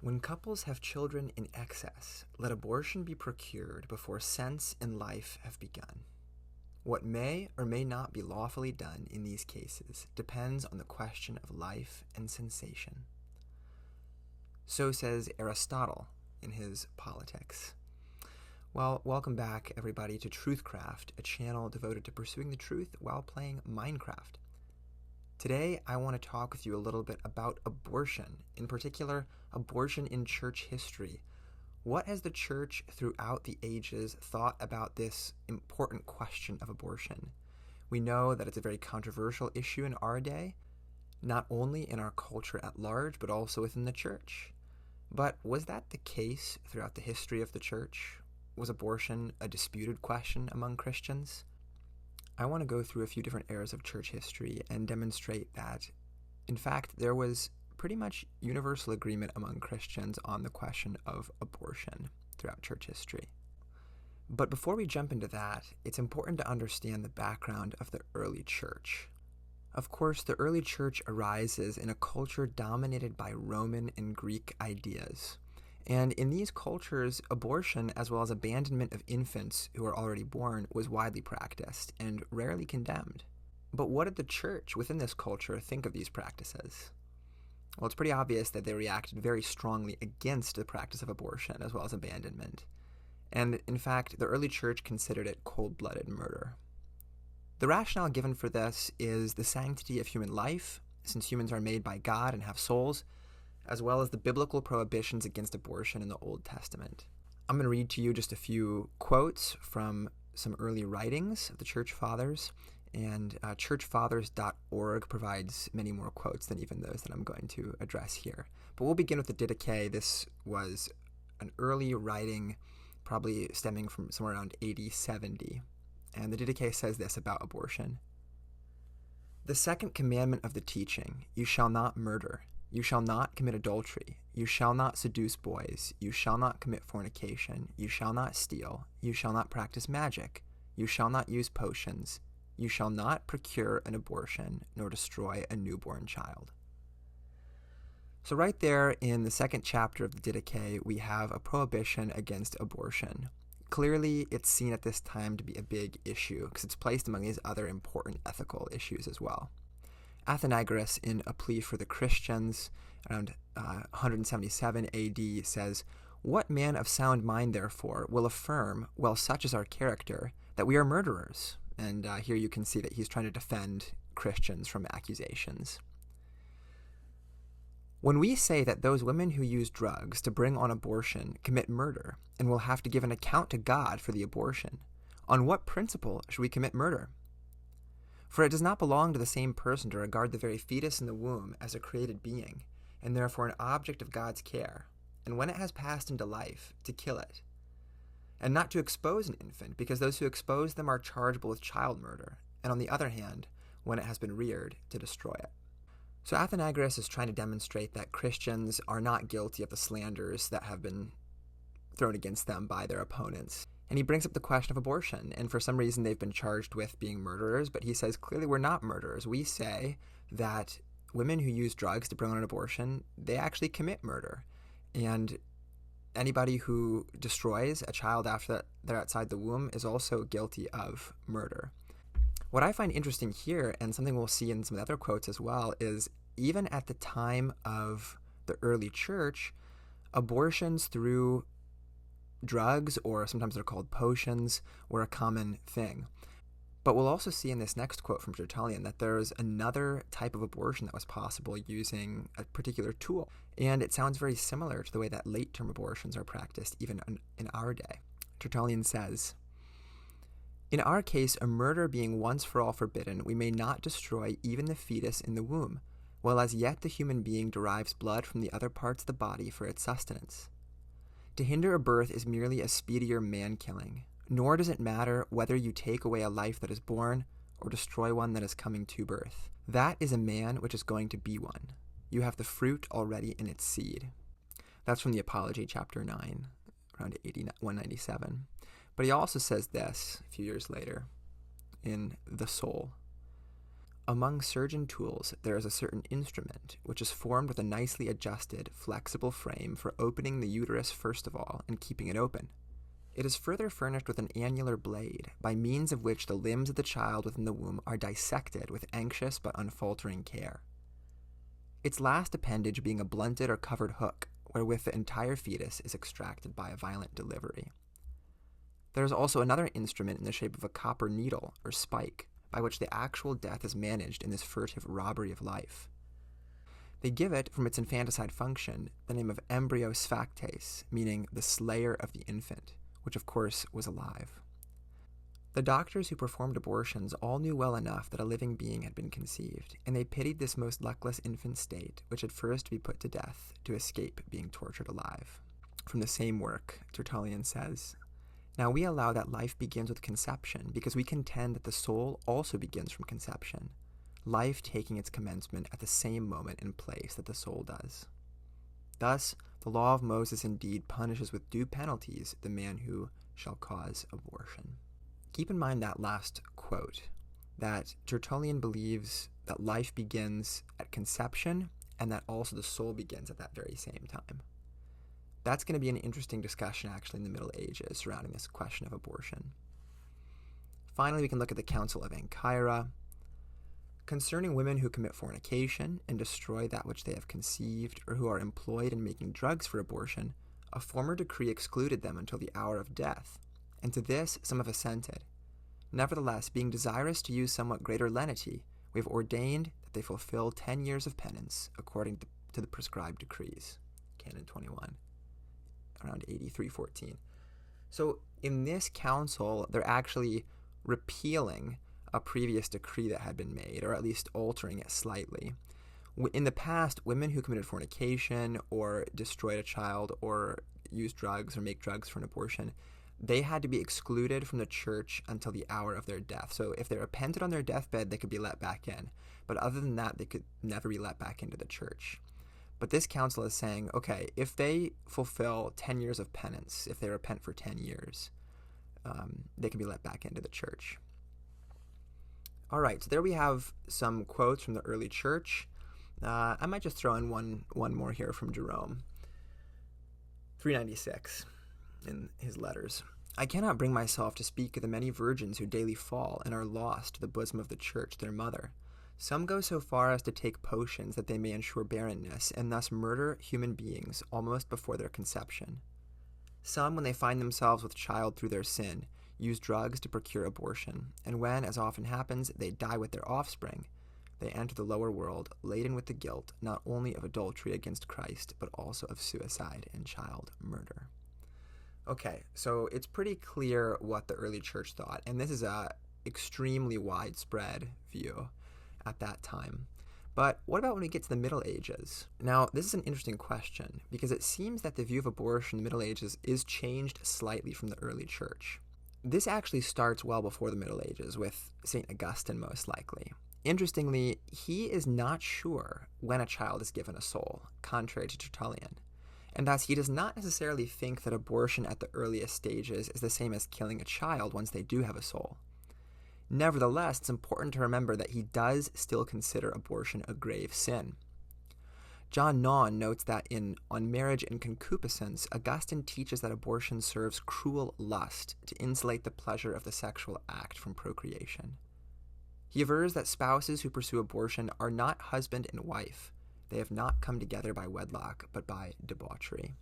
When couples have children in excess, let abortion be procured before sense and life have begun. What may or may not be lawfully done in these cases depends on the question of life and sensation. So says Aristotle in his Politics. Well, welcome back, everybody, to HistoryCraft, a channel devoted to pursuing the truth while playing Minecraft. Today, I want to talk with you a little bit about abortion, in particular, abortion in church history. What has the church throughout the ages thought about this important question of abortion? We know that it's a very controversial issue in our day, not only in our culture at large, but also within the church. But was that the case throughout the history of the church? Was abortion a disputed question among Christians? I want to go through a few different eras of church history and demonstrate that, in fact, there was pretty much universal agreement among Christians on the question of abortion throughout church history. But before we jump into that, it's important to understand the background of the early church. Of course, the early church arises in a culture dominated by Roman and Greek ideas. And in these cultures, abortion, as well as abandonment of infants who are already born, was widely practiced and rarely condemned. But what did the church within this culture think of these practices? Well, it's pretty obvious that they reacted very strongly against the practice of abortion as well as abandonment. And in fact, the early church considered it cold-blooded murder. The rationale given for this is the sanctity of human life, since humans are made by God and have souls, as well as the biblical prohibitions against abortion in the Old Testament. I'm going to read to you just a few quotes from some early writings of the Church Fathers, and churchfathers.org provides many more quotes than even those that I'm going to address here. But we'll begin with the Didache. This was an early writing, probably stemming from somewhere around AD 70. And the Didache says this about abortion. The second commandment of the teaching, you shall not murder. You shall not commit adultery. You shall not seduce boys. You shall not commit fornication. You shall not steal. You shall not practice magic. You shall not use potions. You shall not procure an abortion, nor destroy a newborn child. So right there in the second chapter of the Didache, we have a prohibition against abortion. Clearly, it's seen at this time to be a big issue because it's placed among these other important ethical issues as well. Athenagoras, in A Plea for the Christians, around 177 AD, says, "What man of sound mind, therefore, will affirm, well, such is our character, that we are murderers?" And here you can see that he's trying to defend Christians from accusations. When we say that those women who use drugs to bring on abortion commit murder and will have to give an account to God for the abortion, on what principle should we commit murder? For it does not belong to the same person to regard the very fetus in the womb as a created being, and therefore an object of God's care, and when it has passed into life, to kill it. And not to expose an infant, because those who expose them are chargeable with child murder, and on the other hand, when it has been reared, to destroy it. So Athenagoras is trying to demonstrate that Christians are not guilty of the slanders that have been thrown against them by their opponents. And he brings up the question of abortion, and for some reason they've been charged with being murderers, but he says clearly we're not murderers. We say that women who use drugs to bring on an abortion, they actually commit murder. And anybody who destroys a child after they're outside the womb is also guilty of murder. What I find interesting here, and something we'll see in some other quotes as well, is even at the time of the early church, abortions through drugs, or sometimes they're called potions, were a common thing. But we'll also see in this next quote from Tertullian that there's another type of abortion that was possible using a particular tool. And it sounds very similar to the way that late-term abortions are practiced even in our day. Tertullian says, "In our case, a murder being once for all forbidden, we may not destroy even the fetus in the womb, while as yet the human being derives blood from the other parts of the body for its sustenance. To hinder a birth is merely a speedier man-killing, nor does it matter whether you take away a life that is born or destroy one that is coming to birth. That is a man which is going to be one. You have the fruit already in its seed." That's from the Apology, chapter 9, around 197. But he also says this a few years later in The Soul. Among surgeon tools, there is a certain instrument which is formed with a nicely adjusted, flexible frame for opening the uterus first of all and keeping it open. It is further furnished with an annular blade, by means of which the limbs of the child within the womb are dissected with anxious but unfaltering care. Its last appendage being a blunted or covered hook, wherewith the entire fetus is extracted by a violent delivery. There is also another instrument in the shape of a copper needle or spike, by which the actual death is managed in this furtive robbery of life. They give it, from its infanticide function, the name of embryo sphactes, meaning the slayer of the infant, which of course was alive. The doctors who performed abortions all knew well enough that a living being had been conceived, and they pitied this most luckless infant state, which had first to be put to death to escape being tortured alive. From the same work, Tertullian says, "Now we allow that life begins with conception, because we contend that the soul also begins from conception, life taking its commencement at the same moment and place that the soul does. Thus, the law of Moses indeed punishes with due penalties the man who shall cause abortion." Keep in mind that last quote, that Tertullian believes that life begins at conception and that also the soul begins at that very same time. That's going to be an interesting discussion actually in the Middle Ages surrounding this question of abortion. Finally, we can look at the Council of Ancyra. Concerning women who commit fornication and destroy that which they have conceived, or who are employed in making drugs for abortion, a former decree excluded them until the hour of death, and to this some have assented. Nevertheless, being desirous to use somewhat greater lenity, we have ordained that they fulfill 10 years of penance according to the prescribed decrees. Canon 21, around 8314. So in this council, they're actually repealing a previous decree that had been made, or at least altering it slightly. In the past, women who committed fornication or destroyed a child or used drugs or make drugs for an abortion, they had to be excluded from the church until the hour of their death. So if they repented on their deathbed, they could be let back in. But other than that, they could never be let back into the church. But this council is saying, okay, if they fulfill 10 years of penance, if they repent for 10 years, they can be let back into the church. All right, so there we have some quotes from the early church. I might just throw in one more here from Jerome. 396 in his letters. "I cannot bring myself to speak of the many virgins who daily fall and are lost to the bosom of the church, their mother. Some go so far as to take potions that they may ensure barrenness, and thus murder human beings almost before their conception. Some, when they find themselves with child through their sin, use drugs to procure abortion, and when, as often happens, they die with their offspring, they enter the lower world laden with the guilt not only of adultery against Christ, but also of suicide and child murder." Okay, so it's pretty clear what the early church thought, and this is a extremely widespread view at that time. But what about when we get to the Middle Ages? Now, this is an interesting question, because it seems that the view of abortion in the Middle Ages is changed slightly from the early church. This actually starts well before the Middle Ages, with St. Augustine most likely. Interestingly, he is not sure when a child is given a soul, contrary to Tertullian. And thus he does not necessarily think that abortion at the earliest stages is the same as killing a child once they do have a soul. Nevertheless, it's important to remember that he does still consider abortion a grave sin. John Nawn notes that On Marriage and Concupiscence, Augustine teaches that abortion serves cruel lust to insulate the pleasure of the sexual act from procreation. He avers that spouses who pursue abortion are not husband and wife. They have not come together by wedlock, but by debauchery.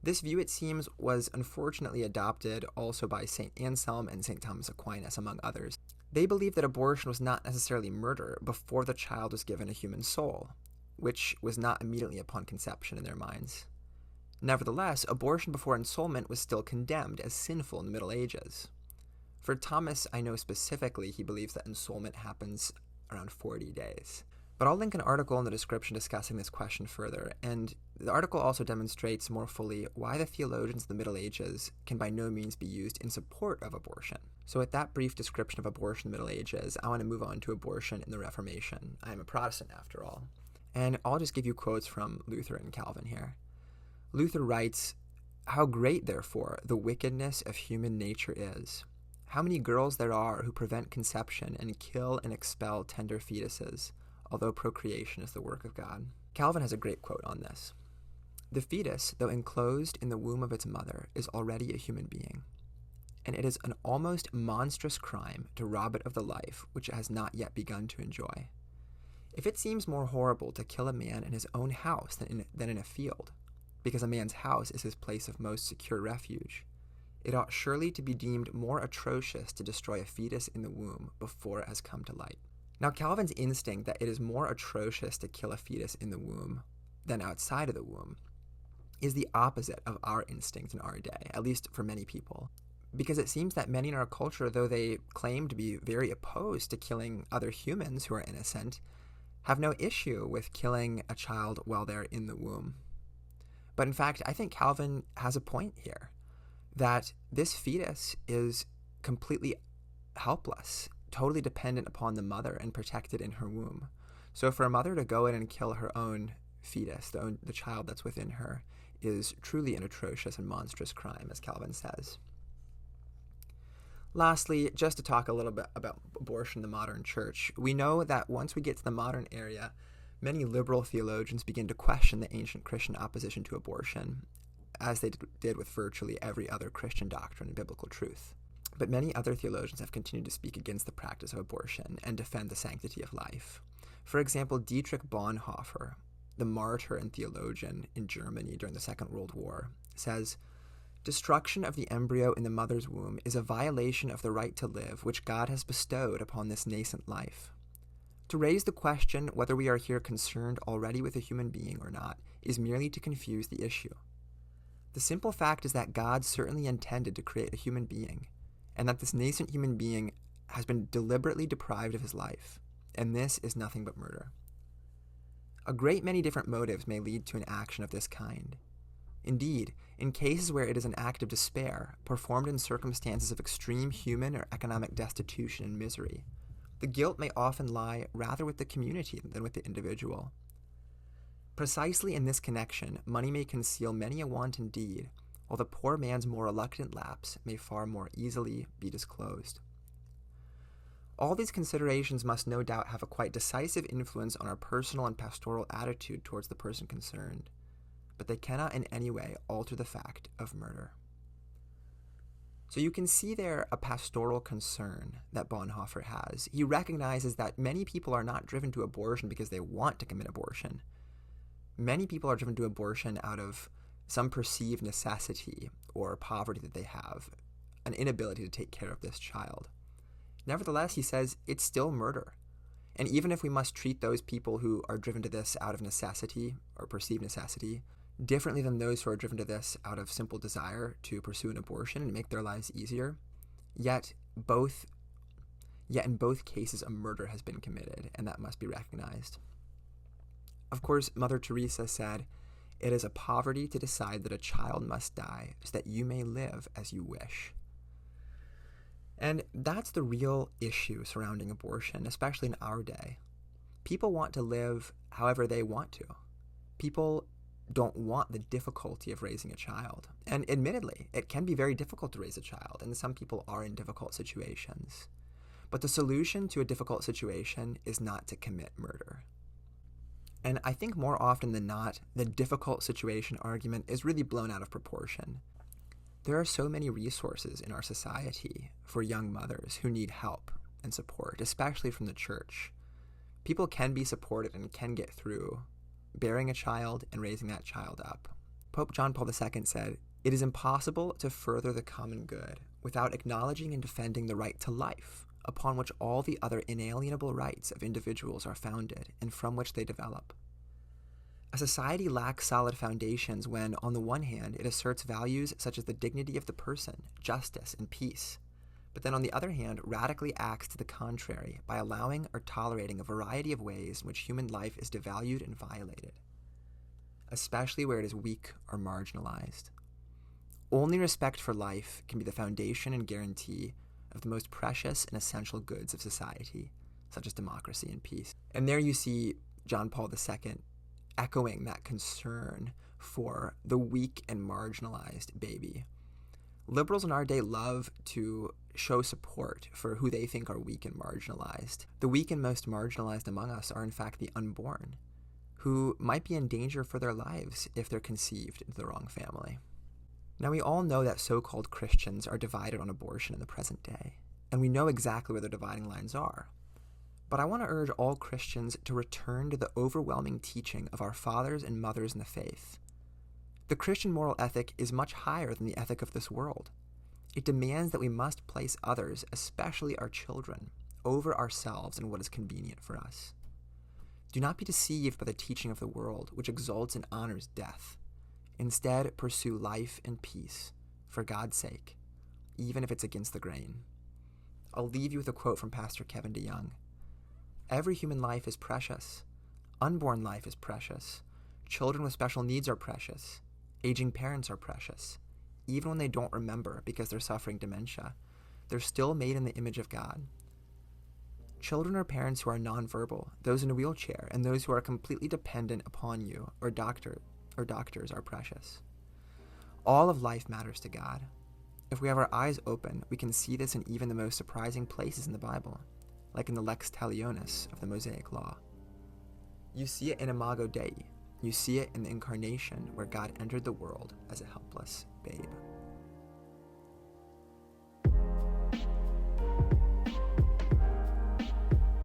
This view, it seems, was unfortunately adopted also by St. Anselm and St. Thomas Aquinas, among others. They believed that abortion was not necessarily murder before the child was given a human soul, which was not immediately upon conception in their minds. Nevertheless, abortion before ensoulment was still condemned as sinful in the Middle Ages. For Thomas, I know specifically he believes that ensoulment happens around 40 days. But I'll link an article in the description discussing this question further, and the article also demonstrates more fully why the theologians of the Middle Ages can by no means be used in support of abortion. So with that brief description of abortion in the Middle Ages, I want to move on to abortion in the Reformation. I am a Protestant after all. And I'll just give you quotes from Luther and Calvin here. Luther writes, "How great, therefore, the wickedness of human nature is! How many girls there are who prevent conception and kill and expel tender fetuses, although procreation is the work of God. Calvin has a great quote on this. The fetus, though enclosed in the womb of its mother, is already a human being, and it is an almost monstrous crime to rob it of the life which it has not yet begun to enjoy. If it seems more horrible to kill a man in his own house than in a field, because a man's house is his place of most secure refuge, it ought surely to be deemed more atrocious to destroy a fetus in the womb before it has come to light. Now, Calvin's instinct that it is more atrocious to kill a fetus in the womb than outside of the womb is the opposite of our instinct in our day, at least for many people. Because it seems that many in our culture, though they claim to be very opposed to killing other humans who are innocent, have no issue with killing a child while they're in the womb. But in fact, I think Calvin has a point here, that this fetus is completely helpless, totally dependent upon the mother and protected in her womb. So for a mother to go in and kill her own fetus, the child that's within her, is truly an atrocious and monstrous crime, as Calvin says. Lastly, just to talk a little bit about abortion in the modern church, we know that once we get to the modern era, many liberal theologians begin to question the ancient Christian opposition to abortion, as they did with virtually every other Christian doctrine and biblical truth. But many other theologians have continued to speak against the practice of abortion and defend the sanctity of life. For example, Dietrich Bonhoeffer, the martyr and theologian in Germany during the Second World War, says, "Destruction of the embryo in the mother's womb is a violation of the right to live which God has bestowed upon this nascent life. To raise the question whether we are here concerned already with a human being or not is merely to confuse the issue. The simple fact is that God certainly intended to create a human being, and that this nascent human being has been deliberately deprived of his life, and this is nothing but murder. A great many different motives may lead to an action of this kind. Indeed, in cases where it is an act of despair, performed in circumstances of extreme human or economic destitution and misery, the guilt may often lie rather with the community than with the individual. Precisely in this connection, money may conceal many a wanton deed, while the poor man's more reluctant lapse may far more easily be disclosed. All these considerations must no doubt have a quite decisive influence on our personal and pastoral attitude towards the person concerned, but they cannot in any way alter the fact of murder." So you can see there a pastoral concern that Bonhoeffer has. He recognizes that many people are not driven to abortion because they want to commit abortion. Many people are driven to abortion out of some perceived necessity or poverty that they have, an inability to take care of this child. Nevertheless, he says it's still murder. And even if we must treat those people who are driven to this out of necessity or perceived necessity differently than those who are driven to this out of simple desire to pursue an abortion and make their lives easier, yet in both cases a murder has been committed, and that must be recognized. Of course, Mother Teresa said, "It is a poverty to decide that a child must die so that you may live as you wish." And that's the real issue surrounding abortion, especially in our day. People want to live however they want to. People don't want the difficulty of raising a child. And admittedly, it can be very difficult to raise a child, and some people are in difficult situations. But the solution to a difficult situation is not to commit murder. And I think more often than not, the difficult situation argument is really blown out of proportion. There are so many resources in our society for young mothers who need help and support, especially from the church. People can be supported and can get through bearing a child and raising that child up. Pope John Paul II said, "It is impossible to further the common good without acknowledging and defending the right to life, upon which all the other inalienable rights of individuals are founded and from which they develop. A society lacks solid foundations when, on the one hand, it asserts values such as the dignity of the person, justice, and peace, but then on the other hand, radically acts to the contrary by allowing or tolerating a variety of ways in which human life is devalued and violated, especially where it is weak or marginalized. Only respect for life can be the foundation and guarantee of the most precious and essential goods of society, such as democracy and peace." And there you see John Paul II echoing that concern for the weak and marginalized baby. Liberals in our day love to show support for who they think are weak and marginalized. The weak and most marginalized among us are in fact the unborn, who might be in danger for their lives if they're conceived into the wrong family. Now, we all know that so-called Christians are divided on abortion in the present day, and we know exactly where the dividing lines are. But I want to urge all Christians to return to the overwhelming teaching of our fathers and mothers in the faith. The Christian moral ethic is much higher than the ethic of this world. It demands that we must place others, especially our children, over ourselves and what is convenient for us. Do not be deceived by the teaching of the world, which exalts and honors death. Instead, pursue life and peace, for God's sake, even if it's against the grain. I'll leave you with a quote from Pastor Kevin DeYoung. Every human life is precious. Unborn life is precious. Children with special needs are precious. Aging parents are precious. Even when they don't remember because they're suffering dementia, they're still made in the image of God. Children are parents who are nonverbal, those in a wheelchair, and those who are completely dependent upon you or doctors are precious. All of life matters to God. If we have our eyes open, we can see this in even the most surprising places in the Bible, like in the lex talionis of the Mosaic Law. You see it in Imago Dei. You see it in the Incarnation, where God entered the world as a helpless babe.